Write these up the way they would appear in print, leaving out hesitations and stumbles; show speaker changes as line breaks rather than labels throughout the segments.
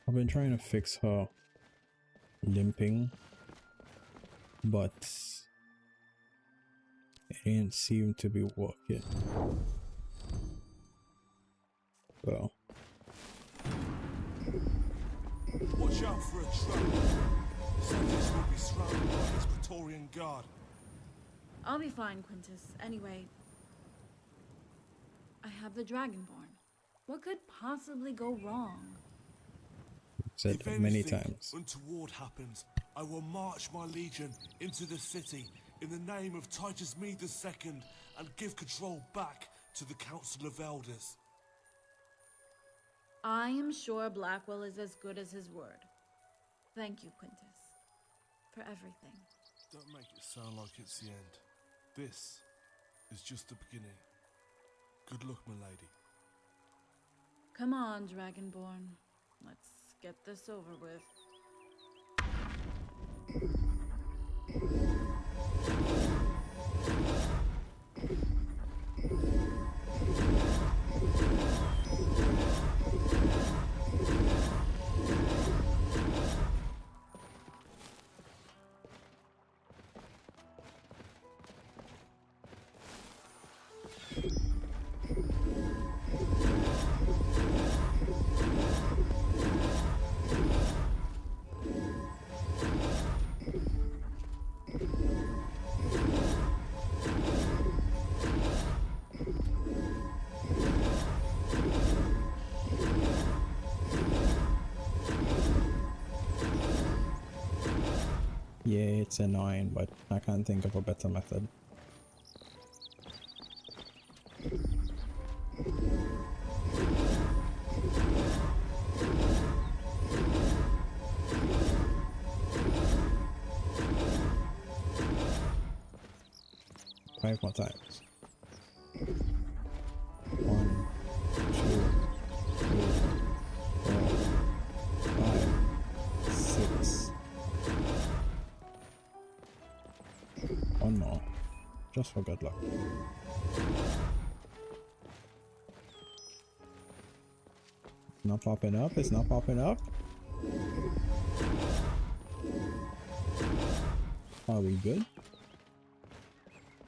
I've been trying to fix her limping, but it didn't seem to be working. So
watch out for a trap. Soldiers will be surrounded by his Praetorian guard.
I'll be fine, Quintus. Anyway, I have the Dragonborn. What could possibly go wrong?
said
If
it many
anything
times.
untoward happens, I will march my legion into the city in the name of Titus Mede II and give control back to the Council of Elders.
I am sure Blackwell is as good as his word. Thank you, Quintus, for everything.
Don't make it sound like it's the end. This is just the beginning. Good luck, my lady.
Come on, Dragonborn. Let's get this over with.
Yeah, it's annoying, but I can't think of a better method. Five more times. 1, 2, 3, 4, 5, 6. One more, just for good luck. Not popping up, it's not popping up. Are we good?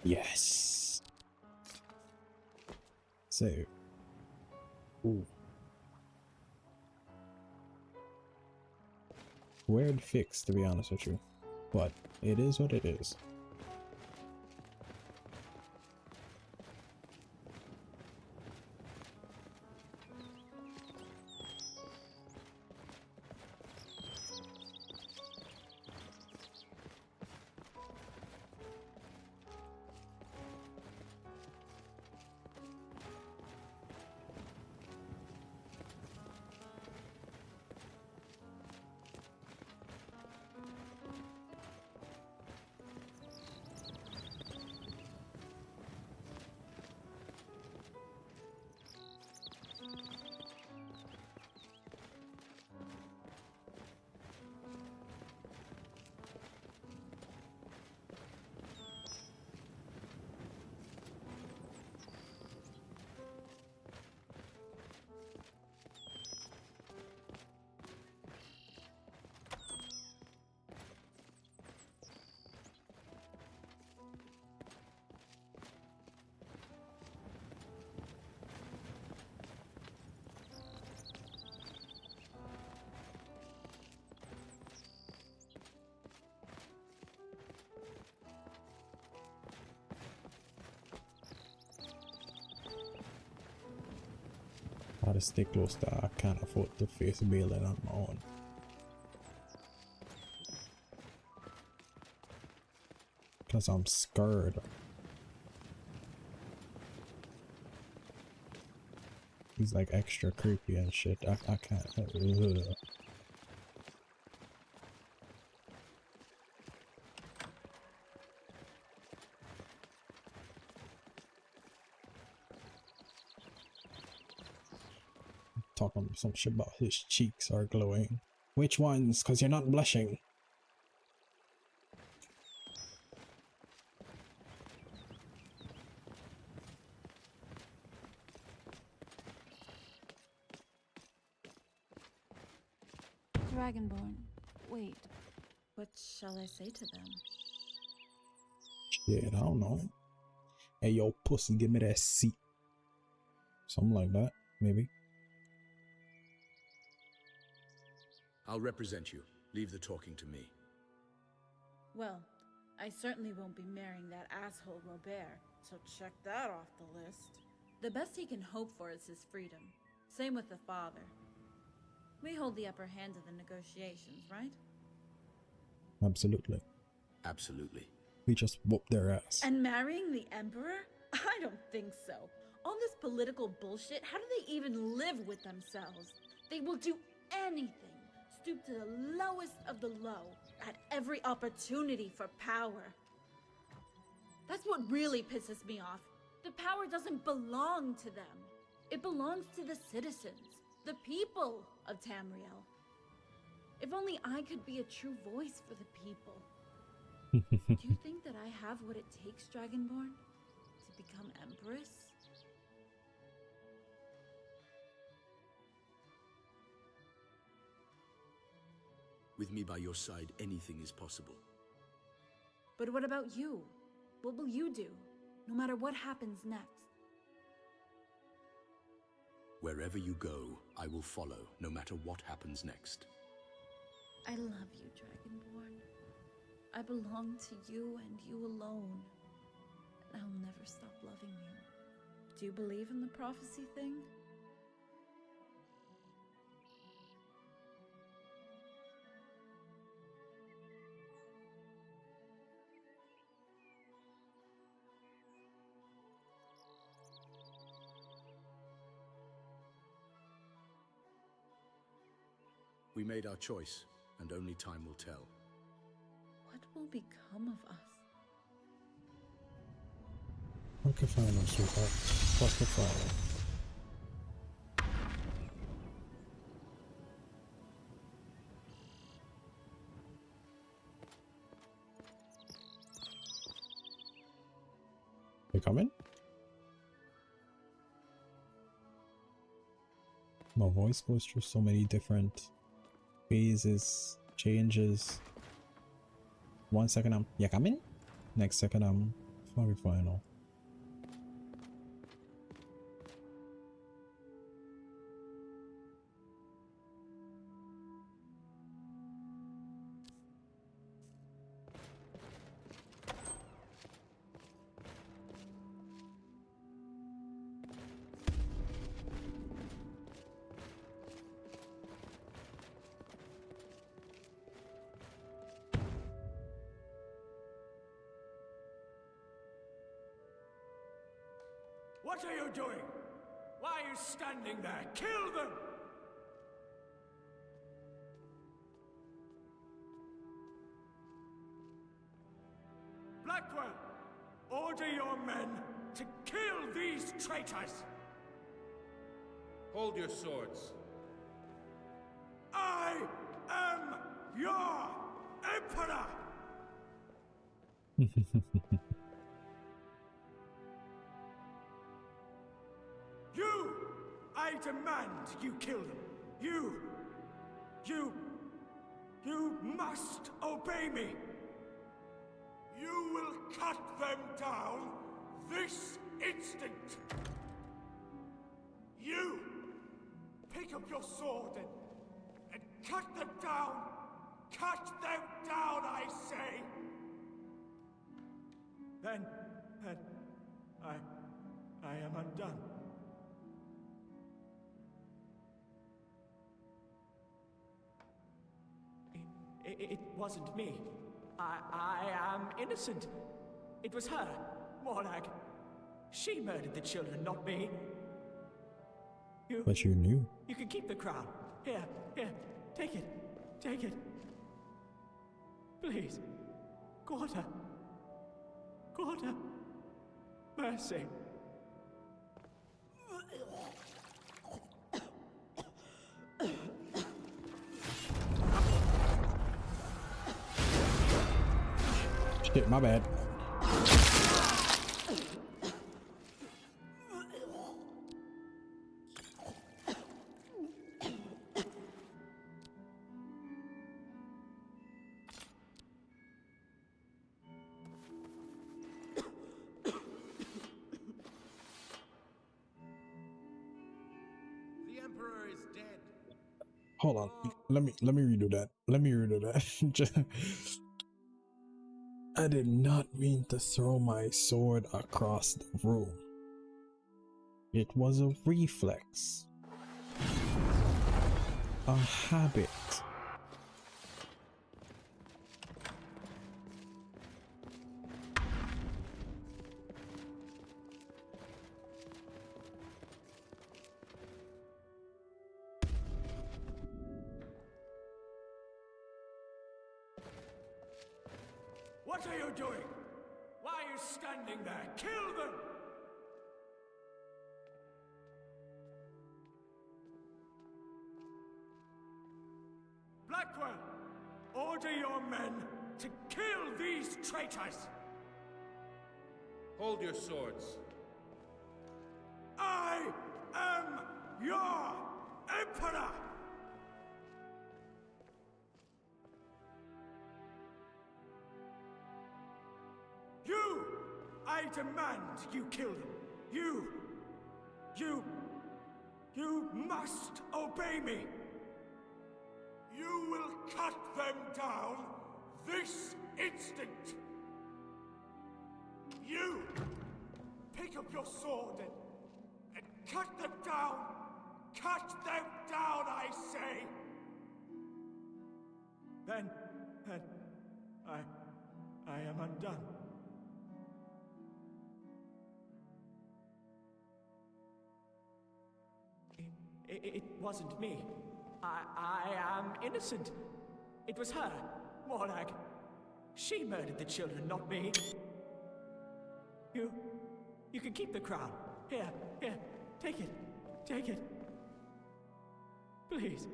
Yes. Save. Ooh. Weird fix, to be honest with you, but it is what it is. Gotta stay close to I can't afford to face Balin on my own. Cause I'm scared. He's like extra creepy and shit. I can't. Ugh. Talking some shit about his cheeks are glowing. Which ones? Cause you're not blushing.
Dragonborn, wait. What shall I say to them?
Shit, I don't know. Hey, yo, pussy, give me that seat. Something like that, maybe.
I'll represent you. Leave the talking to me.
Well, I certainly won't be marrying that asshole Robert, so check that off the list. The best he can hope for is his freedom. Same with the father. We hold the upper hand in the negotiations, right?
Absolutely.
Absolutely.
We just whooped their ass.
And marrying the Emperor? I don't think so. All this political bullshit, how do they even live with themselves? They will do anything, stoop to the lowest of the low, at every opportunity for power. That's what really pisses me off. The power doesn't belong to them. It belongs to the citizens, the people of Tamriel. If only I could be a true voice for the people. Do you think that I have what it takes, Dragonborn, to become Empress?
With me by your side, anything is possible.
But what about you? What will you do, no matter what happens next?
Wherever you go, I will follow, no matter what happens next.
I love you, Dragonborn. I belong to you and you alone. And I'll never stop loving you. Do you believe in the prophecy thing?
We made our choice, and only time will tell.
What will become of us?
Okay, final, sweetheart. What's the final? You coming? My voice goes through so many different phases, changes. 1 second I'm, you coming? Next second I'm, fucking final.
What are you doing? Why are you standing there? Kill them! Blackwell, order your men to kill these traitors!
Hold your swords.
I am your Emperor! I demand you kill them. You must obey me. You will cut them down this instant. You pick up your sword and cut them down. Cut them down, I say. Then I am undone. It wasn't me. I am innocent. It was her, Morag. She murdered the children, not me.
But you knew.
You can keep the crown. Here, take it. Take it. Please. Quarter. Mercy.
Shit, my bad.
Emperor is dead.
Hold on. Let me redo that. Let me redo that. I did not mean to throw my sword across the room. It was a reflex. A habit.
What are you doing? Why are you standing there? Kill them! Blackwell, order your men to kill these traitors!
Hold your swords.
I am your Emperor! I demand you kill them. You must obey me.
You will cut them down this instant. You pick up your sword and cut them down. Cut them down, I say.
Then I am undone. It wasn't me. I am innocent. It was her, Morag. She murdered the children, not me. You can keep the crown. Here, take it. Please.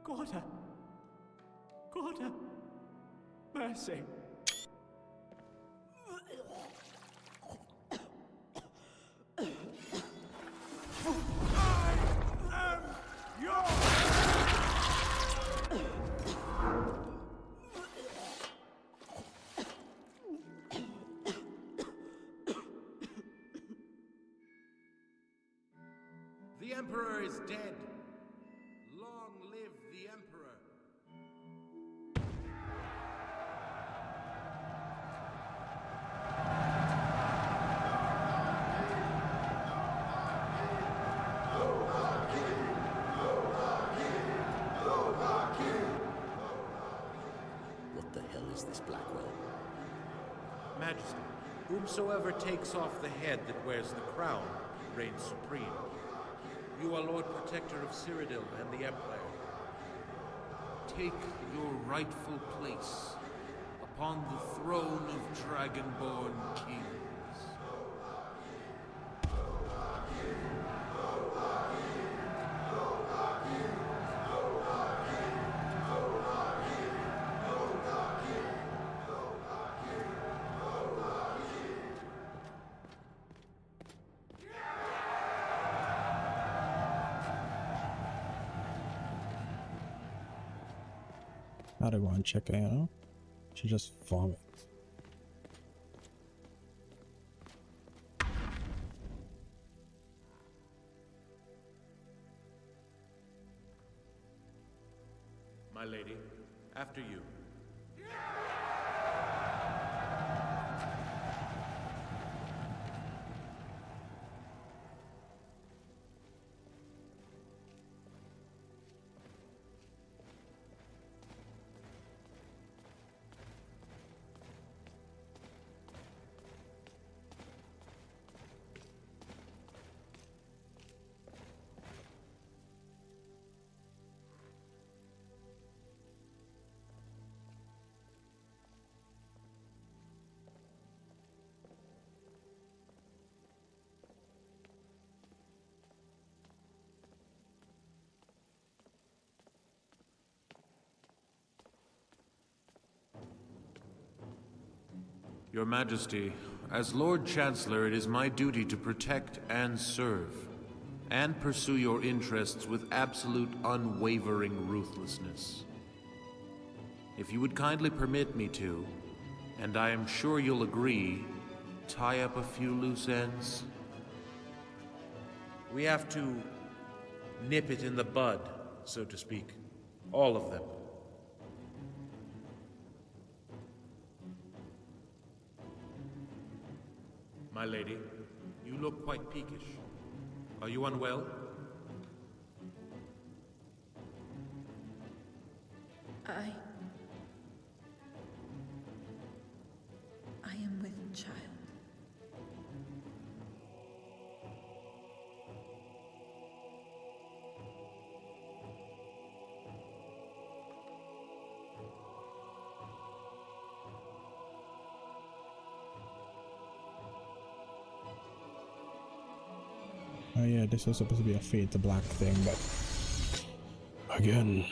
Quarter. Mercy.
The Emperor is dead. Long live the Emperor.
What the hell is this, Blackwell?
Majesty, whomsoever takes off the head that wears the crown reigns supreme. You are Lord Protector of Cyrodiil and the Empire. Take your rightful place upon the throne of Dragonborn Kings.
Gotta go and check her out. She just vomit.
My lady, after you. Your Majesty, as Lord Chancellor, it is my duty to protect and serve, and pursue your interests with absolute unwavering ruthlessness. If you would kindly permit me to, and I am sure you'll agree, tie up a few loose ends. We have to Nip it in the bud, so to speak. All of them. My lady, you look quite peakish. Are you unwell?
I am with child.
Oh yeah, this was supposed to be a fade to black thing, but again,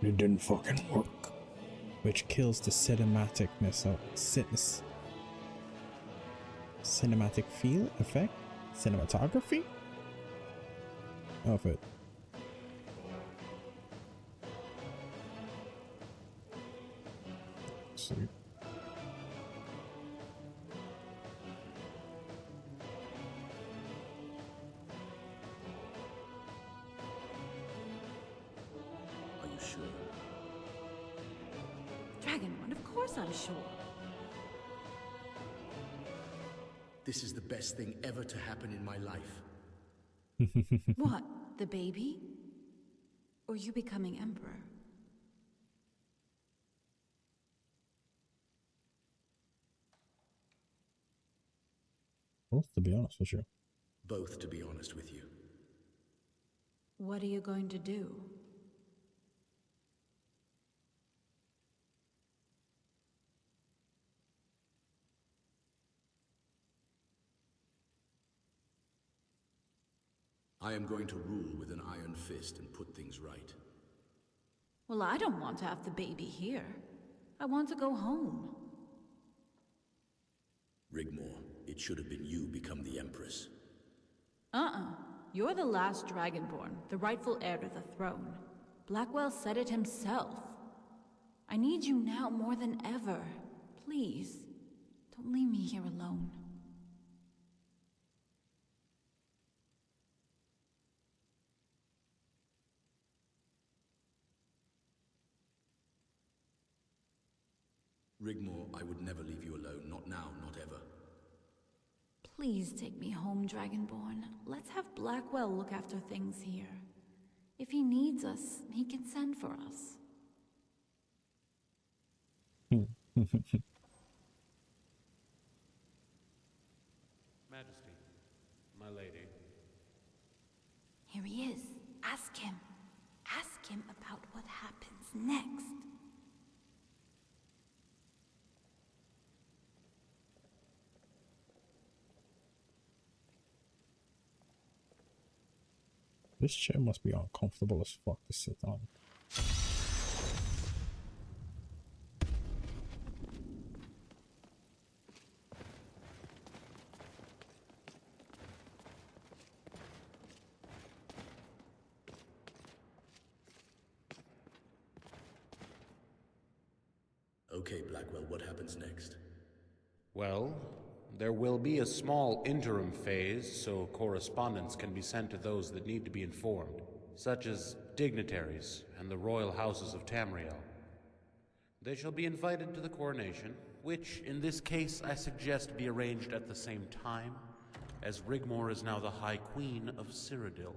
it didn't fucking work. Which kills the cinematicness of cinematic feel effect, cinematography of it. See.
Are you sure?
Dragonborn, of course I'm sure.
This is the best thing ever to happen in my life.
What? The baby? Or you becoming emperor?
Both, to be honest with you.
Both, to be honest with you.
What are you going to do?
I am going to rule with an iron fist and put things right.
Well, I don't want to have the baby here. I want to go home.
Rigmor, it should have been you become the Empress.
You're the last Dragonborn, the rightful heir to the throne. Blackwell said it himself. I need you now more than ever. Please, don't leave me here alone.
Rigmor, I would never leave you alone. Not now, not ever.
Please take me home, Dragonborn. Let's have Blackwell look after things here. If he needs us, he can send for us.
Majesty, my lady.
Here he is. Ask him. Ask him about what happens next.
This chair must be uncomfortable as fuck to sit on.
Okay, Blackwell, what happens next?
Well, there will be a small interim phase so correspondence can be sent to those that need to be informed, such as dignitaries and the royal houses of Tamriel. They shall be invited to the coronation, which in this case I suggest be arranged at the same time, as Rigmor is now the High Queen of Cyrodiil.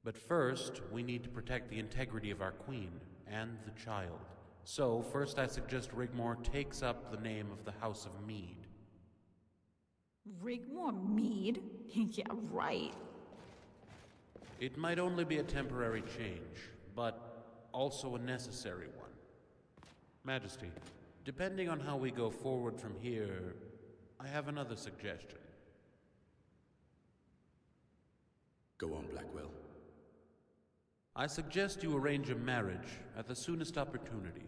But first, we need to protect the integrity of our queen and the child. So, first I suggest Rigmor takes up the name of the House of Mead.
Rigmor Mead? Yeah, right.
It might only be a temporary change, but also a necessary one. Majesty, depending on how we go forward from here, I have another suggestion.
Go on, Blackwell.
I suggest you arrange a marriage at the soonest opportunity.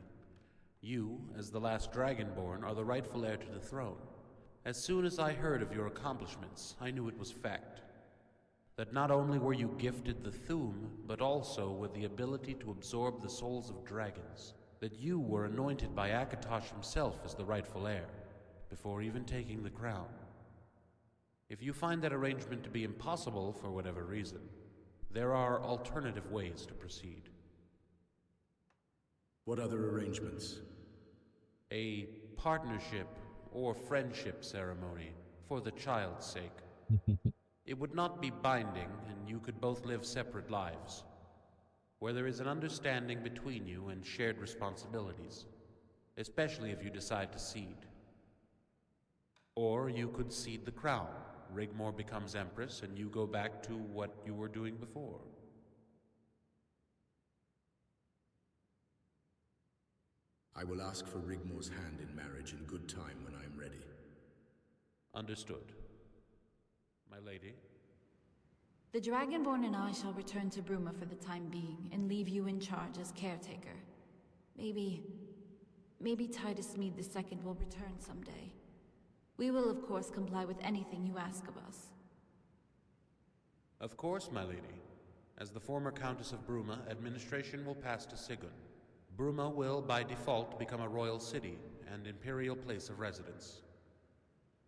You, as the last Dragonborn, are the rightful heir to the throne. As soon as I heard of your accomplishments, I knew it was fact. That not only were you gifted the Thuum, but also with the ability to absorb the souls of dragons. That you were anointed by Akatosh himself as the rightful heir, before even taking the crown. If you find that arrangement to be impossible for whatever reason, There are alternative ways to proceed.
What other arrangements?
A partnership or friendship ceremony for the child's sake. It would not be binding, and you could both live separate lives, where there is an understanding between you and shared responsibilities, especially if you decide to cede. Or you could cede the crown. Rigmor becomes Empress, and you go back to what you were doing before.
I will ask for Rigmor's hand in marriage in good time when I am ready.
Understood. My lady?
The Dragonborn and I shall return to Bruma for the time being and leave you in charge as caretaker. Maybe Titus Mead II will return someday. We will, of course, comply with anything you ask of us.
Of course, my lady. As the former Countess of Bruma, administration will pass to Sigun. Bruma will, by default, become a royal city and imperial place of residence.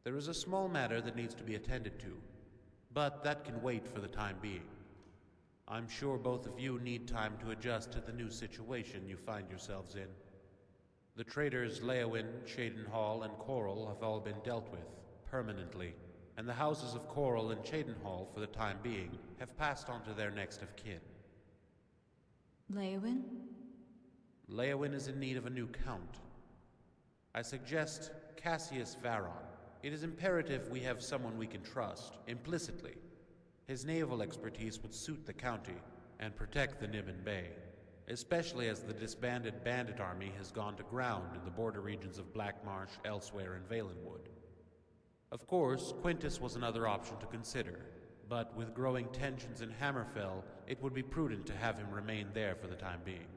There is a small matter that needs to be attended to, but that can wait for the time being. I'm sure both of you need time to adjust to the new situation you find yourselves in. The traitors Leowin, Cheydinhal, and Coral have all been dealt with, permanently, and the houses of Coral and Cheydinhal, for the time being, have passed on to their next of kin.
Leowin?
Leowin is in need of a new count. I suggest Cassius Varon. It is imperative we have someone we can trust, implicitly. His naval expertise would suit the county and protect the Niben Bay, especially as the disbanded bandit army has gone to ground in the border regions of Blackmarsh, elsewhere in Valenwood. Of course, Quintus was another option to consider, but with growing tensions in Hammerfell, it would be prudent to have him remain there for the time being.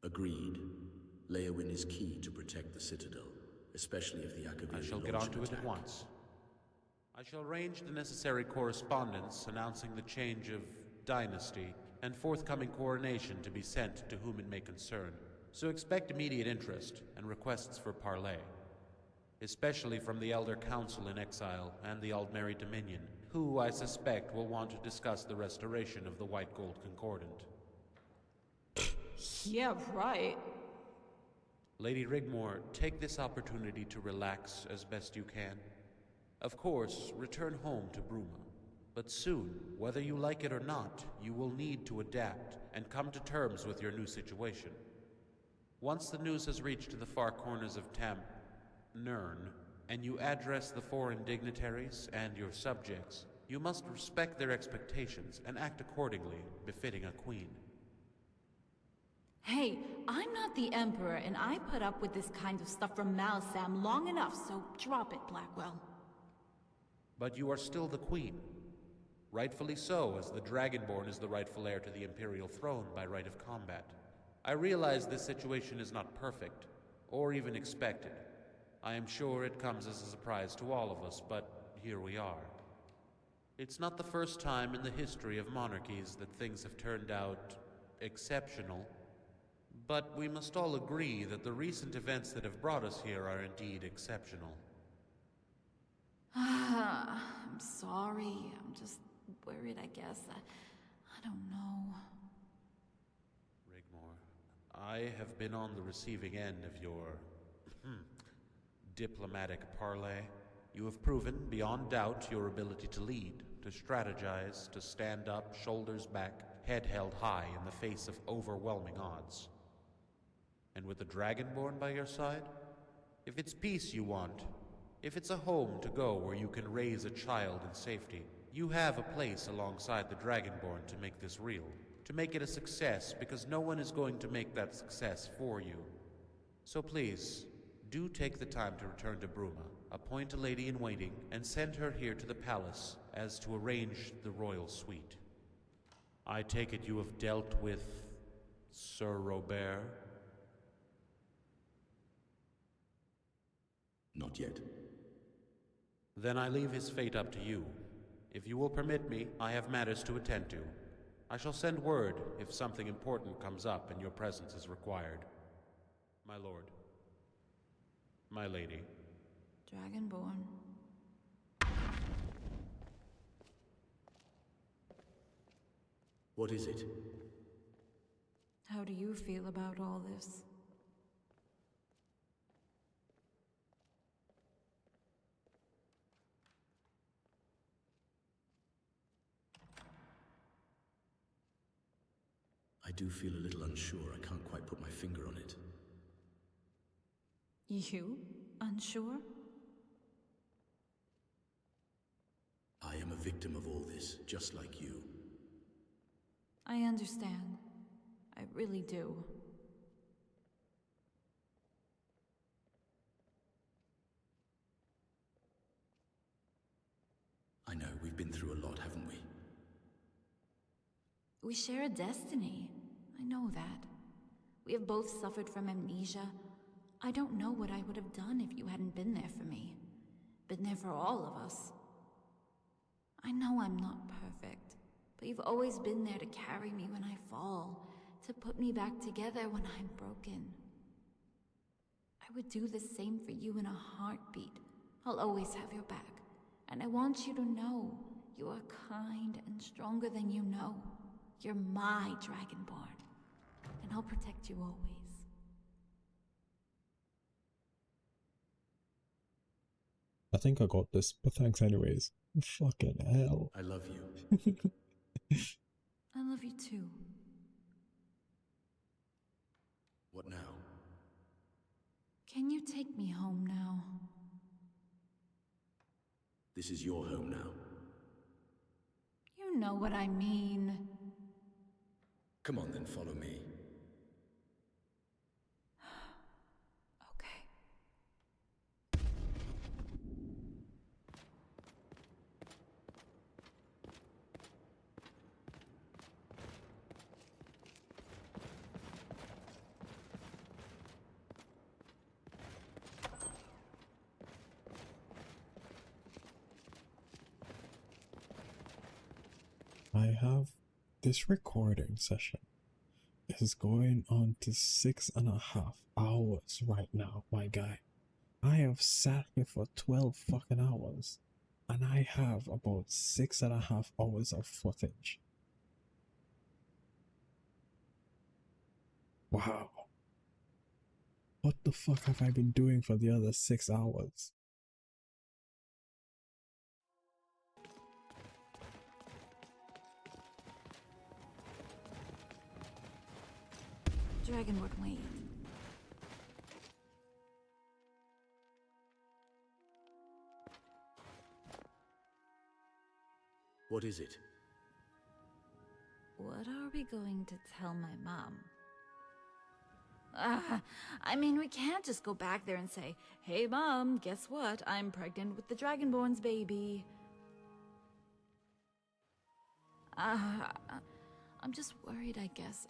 Agreed. Leowin is key to protect the Citadel, especially if the Akaviri
I shall get onto it at once. I shall arrange the necessary correspondence announcing the change of dynasty and forthcoming coronation to be sent to whom it may concern, so expect immediate interest and requests for parley, especially from the Elder Council in exile and the Aldmeri Dominion, who I suspect will want to discuss the restoration of the White Gold Concordant.
Yeah, right.
Lady Rigmor, take this opportunity to relax as best you can. Of course, return home to Bruma. But soon, whether you like it or not, you will need to adapt and come to terms with your new situation. Once the news has reached the far corners of Nern, and you address the foreign dignitaries and your subjects, you must respect their expectations and act accordingly, befitting a queen.
Hey, I'm not the Emperor, and I put up with this kind of stuff from Malsam long enough, so drop it, Blackwell.
But you are still the queen. Rightfully so, as the Dragonborn is the rightful heir to the Imperial throne by right of combat. I realize this situation is not perfect, or even expected. I am sure it comes as a surprise to all of us, but here we are. It's not the first time in the history of monarchies that things have turned out exceptional. But we must all agree that the recent events that have brought us here are indeed exceptional.
I'm sorry. I'm just worried, I guess. I don't know.
Rigmor, I have been on the receiving end of your diplomatic parley. You have proven, beyond doubt, your ability to lead, to strategize, to stand up, shoulders back, head held high in the face of overwhelming odds. And with the Dragonborn by your side? If it's peace you want, if it's a home to go where you can raise a child in safety, you have a place alongside the Dragonborn to make this real, to make it a success, because no one is going to make that success for you. So please, do take the time to return to Bruma, appoint a lady-in-waiting, and send her here to the palace as to arrange the royal suite. I take it you have dealt with Sir Robert?
Not yet.
Then I leave his fate up to you. If you will permit me, I have matters to attend to. I shall send word if something important comes up and your presence is required. My lord. My lady.
Dragonborn.
What is it?
How do you feel about all this?
I do feel a little unsure. I can't quite put my finger on it.
You? Unsure?
I am a victim of all this, just like you.
I understand. I really do.
I know, we've been through a lot, haven't we?
We share a destiny. I know that. We have both suffered from amnesia. I don't know what I would have done if you hadn't been there for me. Been there for all of us. I know I'm not perfect, but you've always been there to carry me when I fall, to put me back together when I'm broken. I would do the same for you in a heartbeat. I'll always have your back, and I want you to know you are kind and stronger than you know. You're my Dragonborn, and I'll protect you always.
I think I got this, but thanks anyways. Fucking hell.
I love you.
I love you too.
What now?
Can you take me home now?
This is your home now.
You know what I mean.
Come on then, follow me.
Okay.
I have this recording session is going on to 6.5 hours right now, my guy. I have sat here for 12 fucking hours and I have about 6.5 hours of footage. Wow. What the fuck have I been doing for the other 6 hours?
Dragon would wait.
What is it?
What are we going to tell my mom? I mean, we can't just go back there and say, "Hey mom, guess what? I'm pregnant with the Dragonborn's baby." I'm just worried, I guess.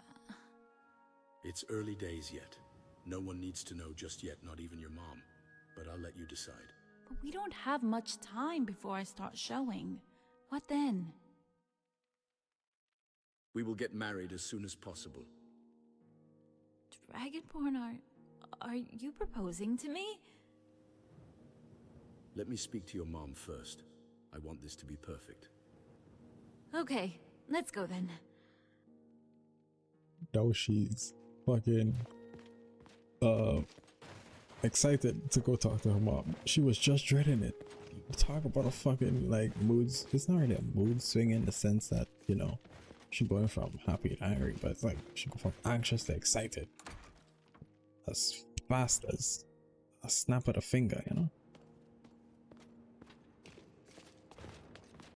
It's early days yet. No one needs to know just yet, not even your mom. But I'll let you decide.
But we don't have much time before I start showing. What then?
We will get married as soon as possible.
Dragonborn, are you proposing to me?
Let me speak to your mom first. I want this to be perfect.
Okay, let's go then.
Now she's fucking excited to go talk to her mom. She was just dreading it. Talk about a fucking like moods. It's not really a mood swing in the sense that, you know, she's going from happy to angry, but it's like she go from anxious to excited as fast as a snap of a finger, you know.